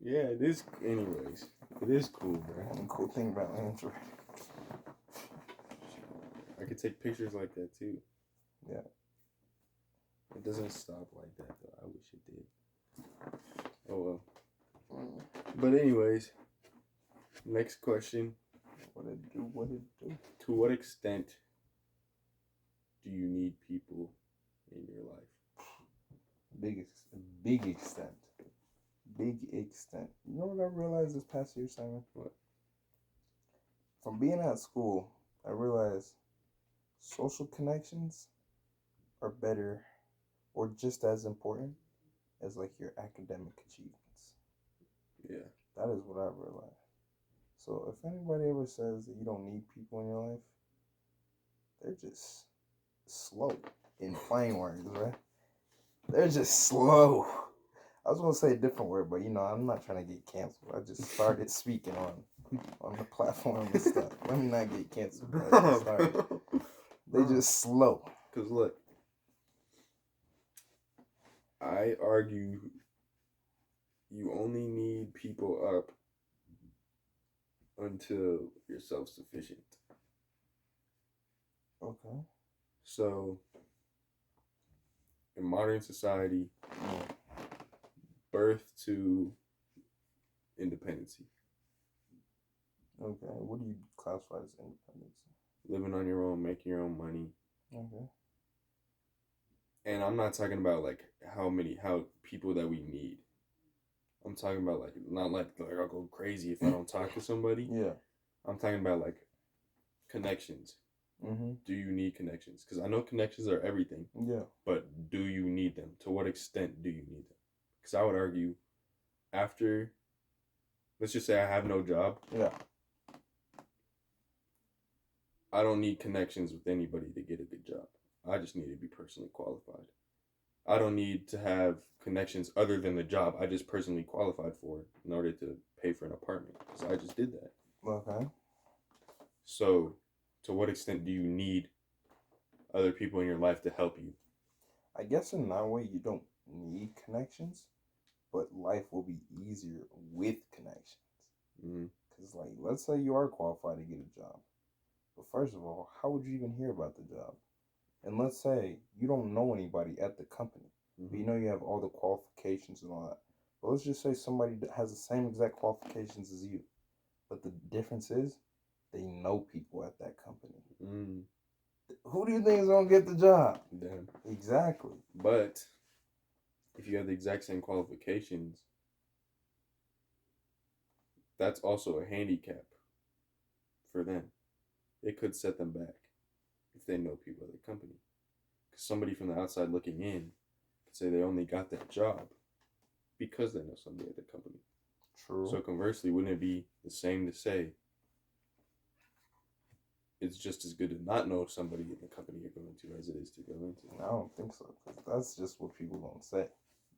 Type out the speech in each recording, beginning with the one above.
Yeah, it is. Anyways, it is cool, bro. And the cool thing about Android. I could take pictures like that too. Yeah. It doesn't stop like that though. I wish it did. Oh well. But anyways, next question. What it do? What it do? To what extent do you need people in your life? Big extent. Big extent. You know what I realized this past year, Simon? What? From being at school, I realized social connections are better or just as important as like your academic achievements. Yeah. That is what I realized. So if anybody ever says that you don't need people in your life, they're just slow in plain words, right? They're just slow. I was gonna say a different word, but I'm not trying to get canceled. I just started speaking on the platform and stuff. Let me not get canceled. They just slow. Cause look, I argue you only need people up until you're self-sufficient. Okay. So, in modern society, birth to independency. Okay. What do you classify as independence? Living on your own, making your own money. Okay. And I'm not talking about like how people that we need. I'm talking about like not like I'll go crazy if I don't talk to somebody. Yeah. I'm talking about like connections. Mm-hmm. Do you need connections? Because I know connections are everything. Yeah. But do you need them? To what extent do you need them? Because I would argue, after, let's just say I have no job. Yeah. I don't need connections with anybody to get a good job. I just need to be personally qualified. I don't need to have connections other than the job I just personally qualified for in order to pay for an apartment. Because I just did that. Okay. So, to what extent do you need other people in your life to help you? I guess in that way you don't need connections, but life will be easier with connections. Because, like, let's say you are qualified to get a job. But first of all, how would you even hear about the job? And let's say you don't know anybody at the company, but you know you have all the qualifications and all that. But let's just say somebody that has the same exact qualifications as you. But the difference is they know people at that company. Who do you think is going to get the job? Them. Exactly. But if you have the exact same qualifications, that's also a handicap for them. It could set them back if they know people at the company. Because somebody from the outside looking in could say they only got that job because they know somebody at the company. True. So conversely, wouldn't it be the same to say it's just as good to not know somebody in the company you're going to as it is to go into? I don't think so, because that's just what people don't say.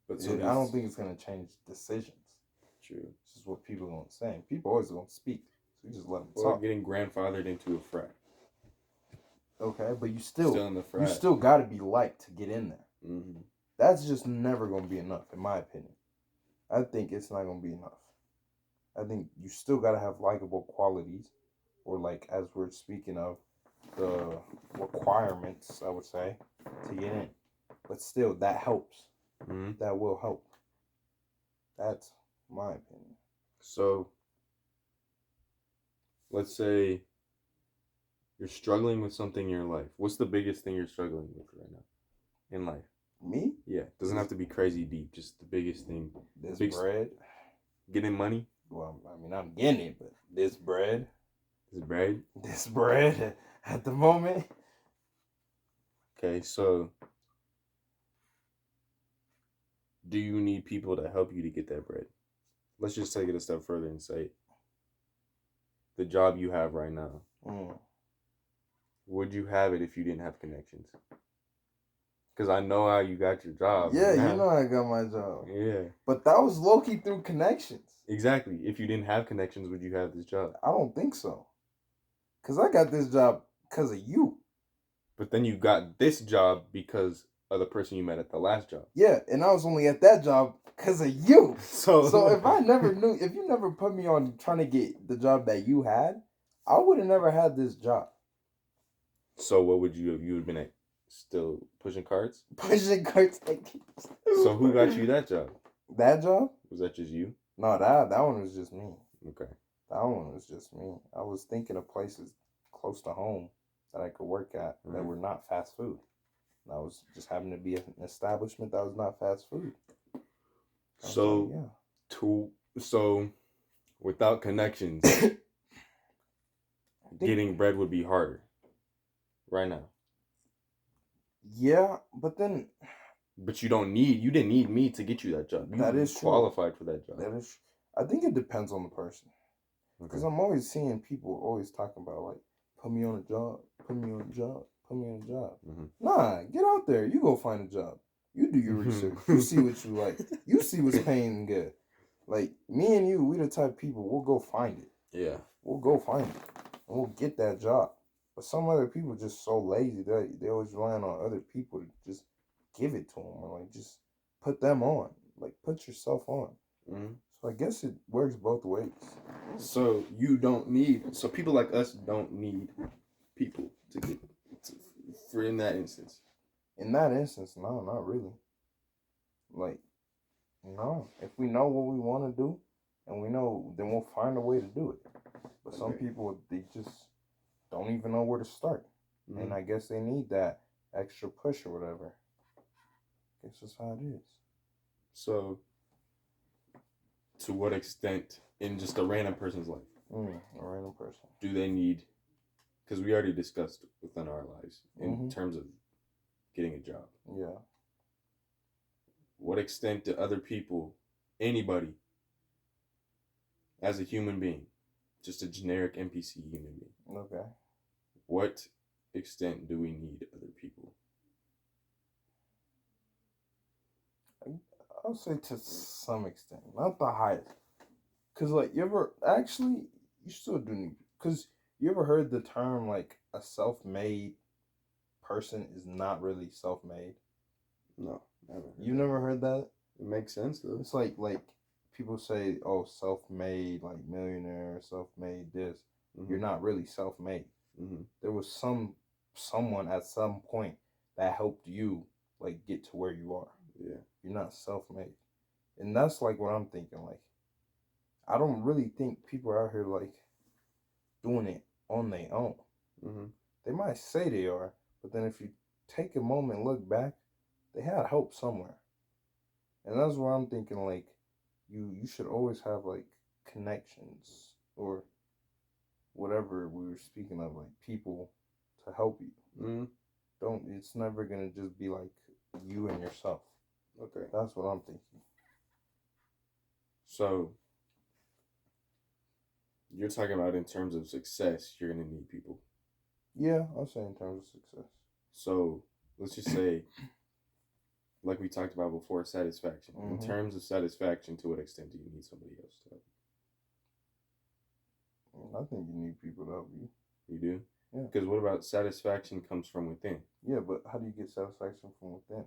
But so I don't think it's going to change decisions. True. It's just what people don't say. People always going to speak, so you just let them or talk. getting grandfathered into a frat. Okay, but you still in the frat. You still got to be liked to get in there. Mm-hmm. That's just never going to be enough, in my opinion. I think it's not going to be enough. I think you still got to have likable qualities, or like as we're speaking of, the requirements, I would say, to get in. But still, that helps. Mm-hmm. That will help. That's my opinion. So, let's say you're struggling with something in your life. What's the biggest thing you're struggling with right now in life? Me? Yeah, doesn't have to be crazy deep. Just the biggest thing. This bread. Getting money. Well, I mean, I'm getting it, but this bread. This bread at the moment. Okay, so do you need people to help you to get that bread? Let's just take it a step further and say the job you have right now. Would you have it if you didn't have connections? Because I know how you got your job. Yeah, you know how I got my job. Yeah. But that was low-key through connections. Exactly. If you didn't have connections, would you have this job? I don't think so. Because I got this job because of you. But then you got this job because the person you met at the last job. Yeah, and I was only at that job because of you. So if I never knew, if you never put me on trying to get the job that you had, I would have never had this job. So what would you have been at? Still pushing carts? Pushing carts. So who got you that job? That job? Was that just you? No, that one was just me. Okay. That one was just me. I was thinking of places close to home that I could work at that were not fast food. And I was just having to be an establishment that was not fast food. So, so without connections, getting bread would be harder right now. Yeah, but then... But you didn't need me to get you that job. That is qualified for that job. That is, I think it depends on the person. Because I'm always seeing people always talking about, like, put me on a job, put me on a job, put me on a job. Mm-hmm. Nah, get out there. You go find a job. You do your research. You see what you like. You see what's paying good. Like, me and you, we the type of people, we'll go find it. Yeah. We'll go find it. And we'll get that job. But some other people just so lazy that they always relying on other people to just give it to them. Or, like, just put them on. Like, put yourself on. Mm-hmm. So I guess it works both ways. So people like us don't need people to get for in that instance. In that instance, no, not really. Like, no. If we know what we want to do, and we know, then we'll find a way to do it. But some people, they just don't even know where to start. Mm-hmm. And I guess they need that extra push or whatever. I guess that's how it is. So, to what extent, in just a random person's life, a random person, do they need, because we already discussed within our lives, in terms of getting a job. Yeah. What extent do other people, anybody, as a human being, just a generic NPC human being. Okay. What extent do we need other people? I'll say to some extent, not the highest. Cause like you still do need. Cause you ever heard the term like a self-made person is not really self-made? No, never. You never heard that? It makes sense though. It's like people say, oh, self-made, like millionaire, self-made this. Mm-hmm. You're not really self-made. Mm-hmm. There was someone at some point that helped you like get to where you are. Yeah. You're not self-made. And that's like what I'm thinking. Like, I don't really think people are out here like doing it on their own. Mm-hmm. They might say they are, but then if you take a moment and look back, they had help somewhere. And that's where I'm thinking like you should always have like connections or whatever we were speaking of, like people to help you. Mm-hmm. It's never gonna just be like you and yourself. Okay. That's what I'm thinking. So you're talking about in terms of success, you're gonna need people. Yeah, I'll say in terms of success. So let's just say, like we talked about before, satisfaction. Mm-hmm. In terms of satisfaction, to what extent do you need somebody else to help? I think you need people to help you. You do? Yeah. Because what about satisfaction comes from within? Yeah, but how do you get satisfaction from within?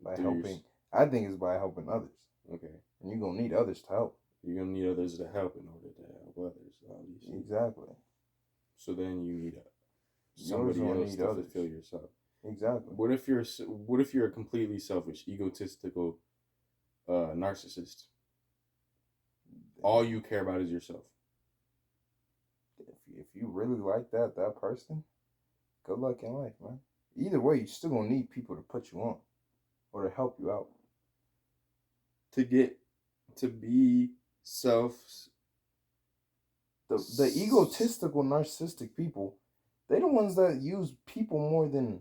By helping. I think it's by helping others. Okay. And you're going to need others to help. You're going to need others to help in order to help others. Obviously. Exactly. So then you need somebody else to fulfill yourself. Exactly. What if you're a completely selfish, egotistical narcissist? All you care about is yourself. If you really like that person, good luck in life, man. Either way, you're still going to need people to put you on or to help you out. To be self... The egotistical, narcissistic people, they're the ones that use people more than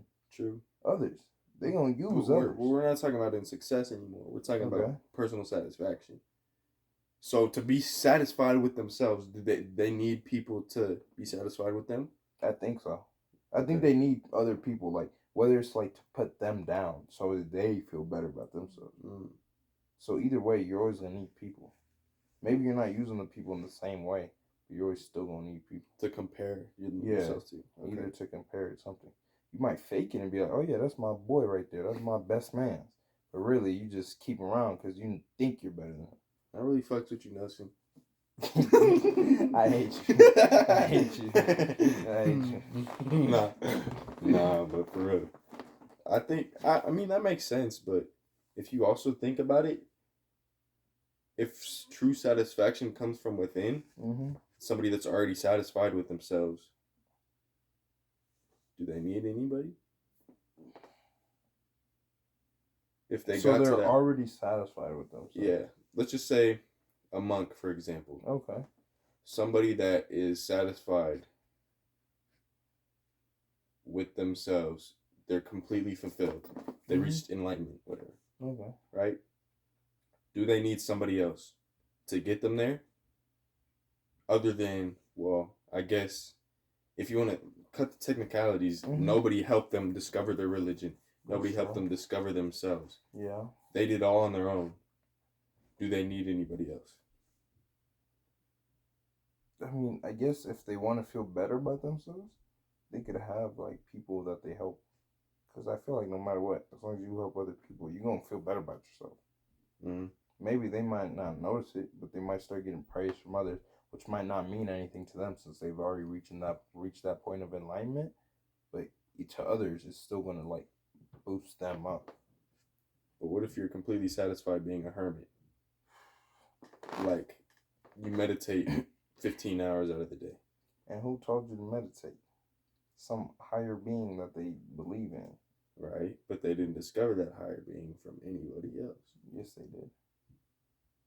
others. They're going to use others. We're not talking about in success anymore. We're talking about personal satisfaction. So to be satisfied with themselves, do they need people to be satisfied with them? I think so. I think they need other people, like whether it's like to put them down so that they feel better about themselves. So either way, you're always gonna need people. Maybe you're not using the people in the same way, but you're always still gonna need people to compare yourself to. Either to compare it something. You might fake it and be like, "Oh yeah, that's my boy right there. That's my best man." But really, you just keep him around because you think you're better than him. I really fucks with you, Nelson. I hate you. I hate you. I hate you. Nah, but for real. I mean, that makes sense, but if you also think about it, if true satisfaction comes from within, somebody that's already satisfied with themselves, do they need anybody? If they so got they're to that, already satisfied with themselves. Yeah. Let's just say a monk, for example. Okay. Somebody that is satisfied with themselves, they're completely fulfilled. They reached enlightenment, whatever. Okay. Right? Do they need somebody else to get them there? Other than, well, I guess if you want to cut the technicalities, nobody helped them discover their religion. Nobody helped them discover themselves. Yeah. They did all on their own. Do they need anybody else? I mean, I guess if they want to feel better about themselves, they could have like people that they help. Because I feel like no matter what, as long as you help other people, you're going to feel better about yourself. Maybe they might not notice it, but they might start getting praise from others, which might not mean anything to them since they've already reached that point of enlightenment. But to others, it's still going to like boost them up. But what if you're completely satisfied being a hermit? Like, you meditate 15 hours out of the day. And who told you to meditate? Some higher being that they believe in. Right? But they didn't discover that higher being from anybody else. Yes, they did.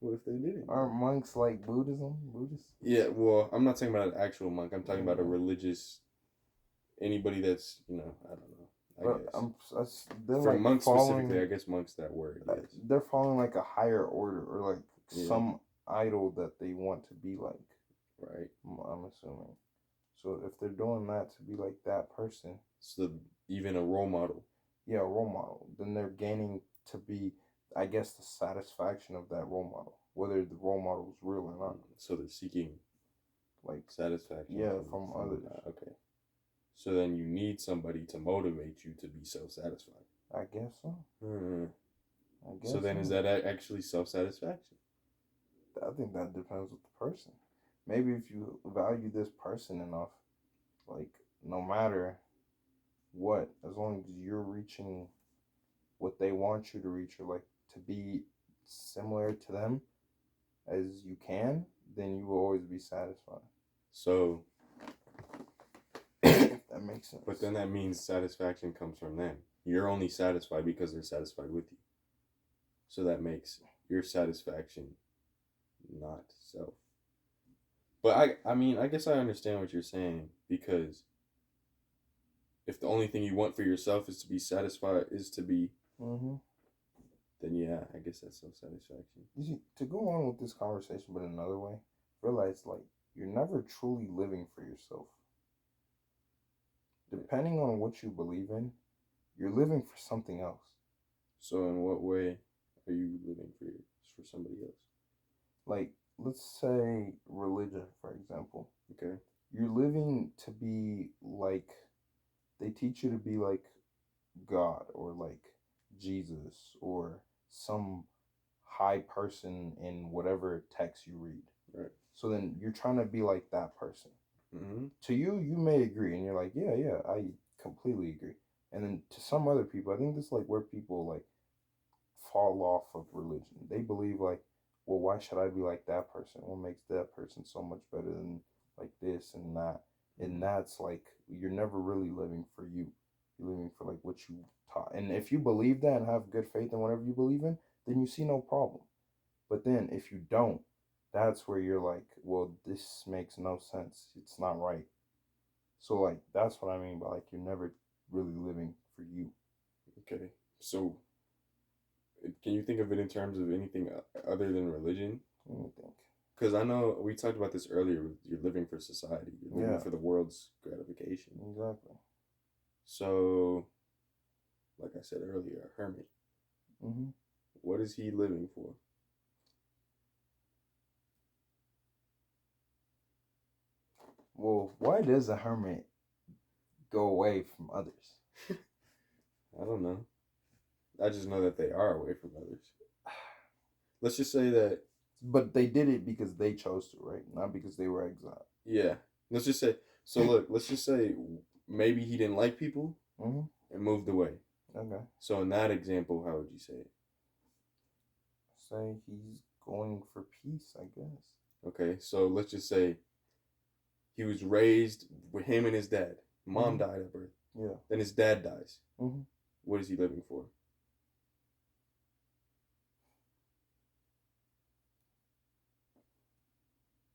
What if they didn't? Aren't monks like Buddhism? Buddhists? Yeah, well, I'm not talking about an actual monk. I'm talking about a religious, anybody that's, I don't know. For monks specifically, I guess monks that word. Yes. They're following like a higher order or like some idol that they want to be like. Right. I'm assuming. So if they're doing that to be like that person. So even a role model. Yeah, a role model. Then they're gaining to be, I guess, the satisfaction of that role model. Whether the role model is real or not. So they're seeking like satisfaction. Yeah, from others. Okay. So then you need somebody to motivate you to be self-satisfied. I guess so. So then is that actually self-satisfaction? I think that depends with the person. Maybe if you value this person enough, like no matter what, as long as you're reaching what they want you to reach or like to be similar to them as you can, then you will always be satisfied. So that makes sense. But then that means satisfaction comes from them. You're only satisfied because they're satisfied with you. So that makes your satisfaction not self. But I mean, I guess I understand what you're saying, because if the only thing you want for yourself is to be satisfied, then yeah, I guess that's self-satisfaction. You see, to go on with this conversation, but another way, realize like you're never truly living for yourself. Depending on what you believe in, you're living for something else. So in what way are you living for somebody else? Like, let's say religion, for example. Okay. You're living to be like, they teach you to be like God or like Jesus or some high person in whatever text you read. Right. So then you're trying to be like that person. To you, you may agree, and you're like, yeah, I completely agree. And then to some other people, I think this is like where people like fall off of religion. They believe like, well, why should I be like that person? What makes that person so much better than like this and that? And that's like, you're never really living for you. You're living for like what you taught. And if you believe that and have good faith in whatever you believe in, then you see no problem. But then if you don't, that's where you're like, well, this makes no sense. It's not right. So like, that's what I mean by like, you're never really living for you. Okay. So can you think of it in terms of anything other than religion? Let me think. Because I know we talked about this earlier. You're living for society. You're living for the world's gratification. Exactly. So, like I said earlier, a hermit. What is he living for? Well, why does a hermit go away from others? I don't know. I just know that they are away from others. Let's just say that. But they did it because they chose to, right? Not because they were exiled. Yeah. Let's just say. So look, let's just say maybe he didn't like people and moved away. Okay. So in that example, how would you say it? Say he's going for peace, I guess. Okay, so let's just say he was raised with him and his dad. Mom died at birth. Yeah. Then his dad dies. Mm-hmm. What is he living for?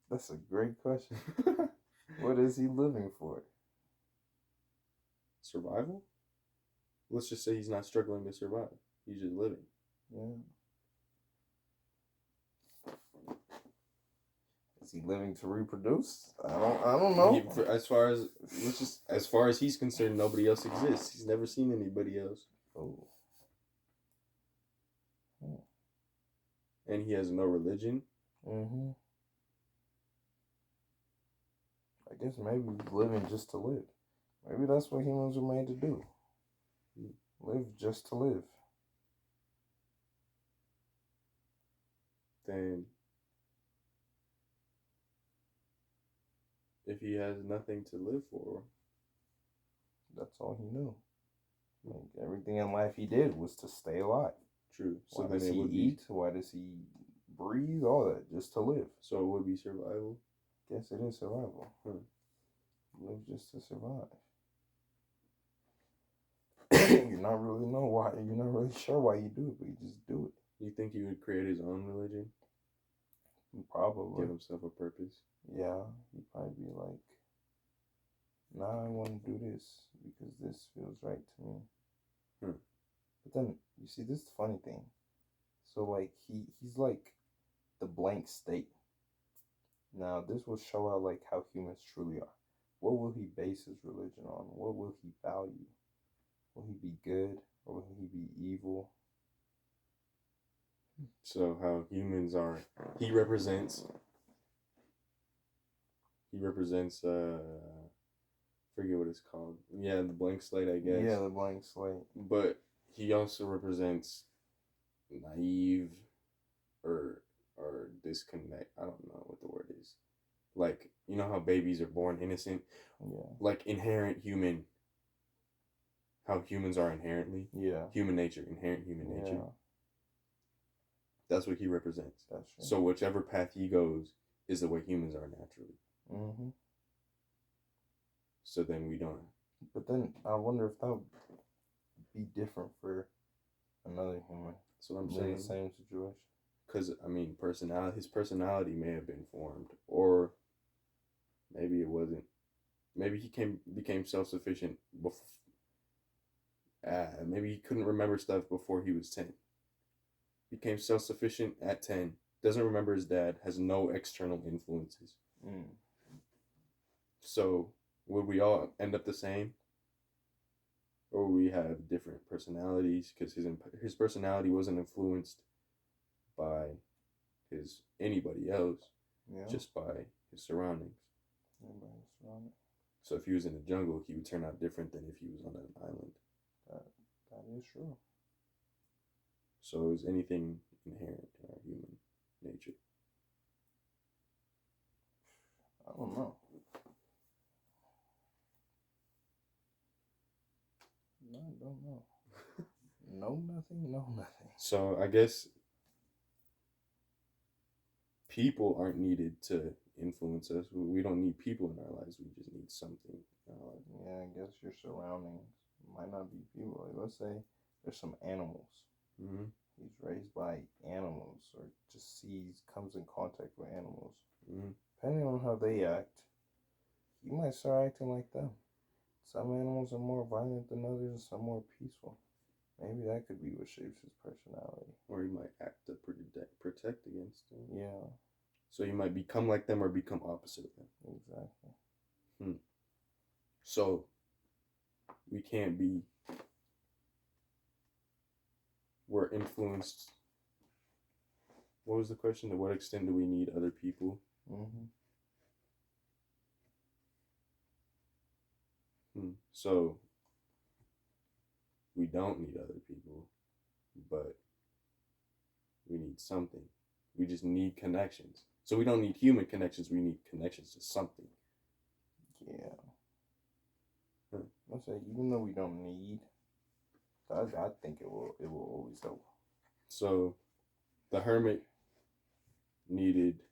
That's a great question. What is he living for? Survival? Let's just say he's not struggling to survive. He's just living. Yeah. Is he living to reproduce? I don't know. As far as he's concerned, nobody else exists. He's never seen anybody else. Oh. And he has no religion. Mm-hmm. I guess maybe he's living just to live. Maybe that's what humans were made to do. Live just to live. Then, if he has nothing to live for, that's all he knew. Like everything in life he did was to stay alive. True. So why does he eat? Why does he breathe? All that just to live. So it would be survival. Guess it is survival. Live just to survive. You're not really sure why you do it, but you just do it. You think he would create his own religion? Probably. Give himself a purpose? Yeah, he'd probably be like, nah, I want to do this because this feels right to me. But then, you see, this is the funny thing. So, like, he's like the blank state. Now, this will show out, like, how humans truly are. What will he base his religion on? What will he value? Will he be good or will he be evil? So how humans are, he represents forget what it's called. Yeah, the blank slate, I guess. Yeah, the blank slate. But he also represents naive or disconnect. I don't know what the word is. Like, you know how babies are born innocent? Yeah. Like inherent human. How humans are inherently. Yeah. Human nature, inherent human nature. Yeah. That's what he represents. That's true. So whichever path he goes is the way humans are naturally. Mm-hmm. So then we don't. But then I wonder if that would be different for another human. That's what I'm saying. In the same situation. Because, I mean, his personality may have been formed. Or maybe it wasn't. Maybe he became self-sufficient before. Maybe he couldn't remember stuff before he was 10. Became self-sufficient at 10. Doesn't remember his dad. Has no external influences. So, would we all end up the same? Or would we have different personalities? Because his personality wasn't influenced by anybody else. Yeah. Just by his surroundings. So if he was in the jungle, he would turn out different than if he was on an island. That is true. So is anything inherent in our human nature? I don't know. I don't know. No nothing. So I guess people aren't needed to influence us. We don't need people in our lives. We just need something in our lives. Yeah, I guess your surroundings might not be people. Like, let's say there's some animals. Mm-hmm. He's raised by animals or just comes in contact with animals. Mm-hmm. Depending on how they act, he might start acting like them. Some animals are more violent than others and some more peaceful. Maybe that could be what shapes his personality. Or he might act to protect against them. Yeah. So he might become like them or become opposite of them. Exactly. So we can't be. We're influenced. What was the question? To what extent do we need other people? Mm-hmm. So we don't need other people, but we need something. We just need connections. So we don't need human connections. We need connections to something. Yeah. I'll say even though we don't need, I think it will always help. So, the hermit needed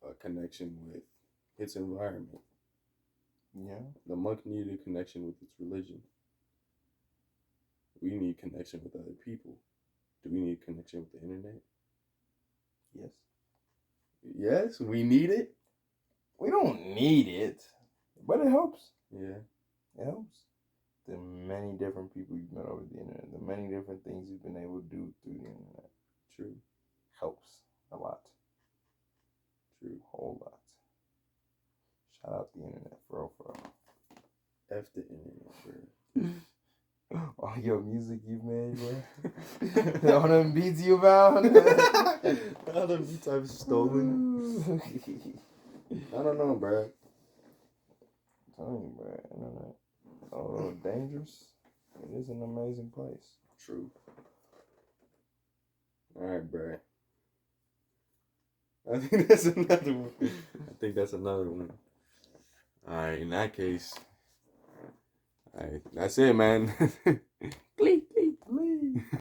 a connection with its environment. Yeah. The monk needed a connection with its religion. We need connection with other people. Do we need connection with the internet? Yes. Yes, we need it. We don't need it, but it helps. Yeah. It helps. The many different people you've met over the internet, the many different things you've been able to do through the internet. True. Helps a lot. True. Whole lot. Shout out the internet, for real. F the internet, bro. All your music you've made, bro. All them beats you found. All them beats I've stolen. I don't know, bro. I'm telling you, bro, internet. Although dangerous, it is an amazing place. True. Alright, bro. I think that's another one. Alright, in that case. Alright, that's it, man. Glee.